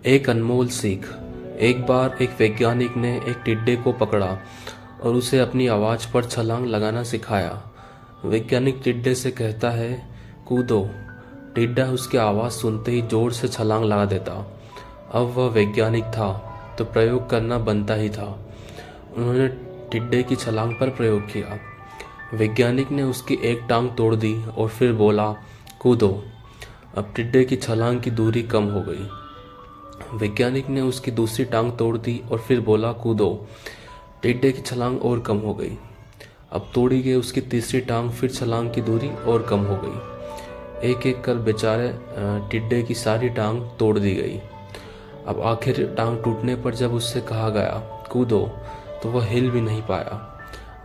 एक अनमोल सीख। एक बार एक वैज्ञानिक ने एक टिड्डे को पकड़ा और उसे अपनी आवाज़ पर छलांग लगाना सिखाया। वैज्ञानिक टिड्डे से कहता है, कूदो। टिड्डा उसकी आवाज़ सुनते ही जोर से छलांग लगा देता। अब वह वैज्ञानिक था तो प्रयोग करना बनता ही था। उन्होंने टिड्डे की छलांग पर प्रयोग किया। वैज्ञानिक ने उसकी एक टांग तोड़ दी और फिर बोला, कूदो। अब टिड्डे की छलांग की दूरी कम हो गई। वैज्ञानिक ने उसकी दूसरी टांग तोड़ दी और फिर बोला, कूदो। टिड्डे की छलांग और कम हो गई। अब तोड़ी गई उसकी तीसरी टांग, फिर छलांग की दूरी और कम हो गई। एक एक कर बेचारे टिड्डे की सारी टांग तोड़ दी गई। अब आखिर टांग टूटने पर जब उससे कहा गया, कूदो, तो वह हिल भी नहीं पाया।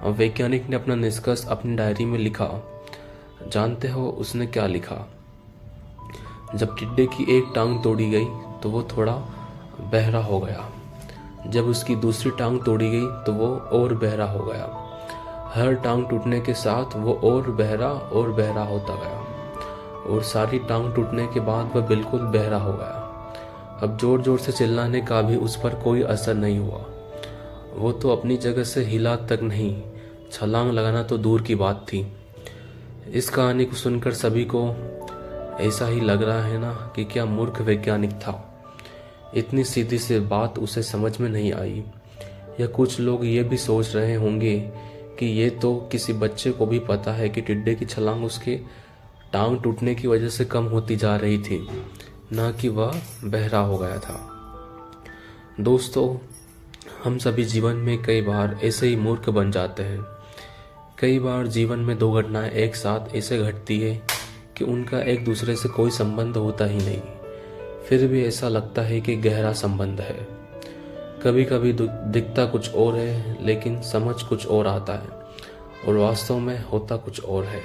अब वैज्ञानिक ने अपना निष्कर्ष अपनी डायरी में लिखा। जानते हो उसने क्या लिखा? जब टिड्डे की एक टांग तोड़ी गई तो वो थोड़ा बहरा हो गया। जब उसकी दूसरी टांग तोड़ी गई तो वो और बहरा हो गया। हर टांग टूटने के साथ वो और बहरा होता गया और सारी टांग टूटने के बाद वह बिल्कुल बहरा हो गया। अब जोर जोर से चिल्लाने का भी उस पर कोई असर नहीं हुआ। वो तो अपनी जगह से हिला तक नहीं, छलांग लगाना तो दूर की बात थी। इस कहानी को सुनकर सभी को ऐसा ही लग रहा है ना कि क्या मूर्ख वैज्ञानिक था। इतनी सीधी सी बात उसे समझ में नहीं आई। या कुछ लोग ये भी सोच रहे होंगे कि ये तो किसी बच्चे को भी पता है कि टिड्डे की छलांग उसके टांग टूटने की वजह से कम होती जा रही थी, ना कि वह बहरा हो गया था। दोस्तों, हम सभी जीवन में कई बार ऐसे ही मूर्ख बन जाते हैं। कई बार जीवन में दो घटनाएं एक साथ ऐसे घटती है कि उनका एक दूसरे से कोई संबंध होता ही नहीं, फिर भी ऐसा लगता है कि गहरा संबंध है। कभी कभी दिखता कुछ और है लेकिन समझ कुछ और आता है और वास्तव में होता कुछ और है।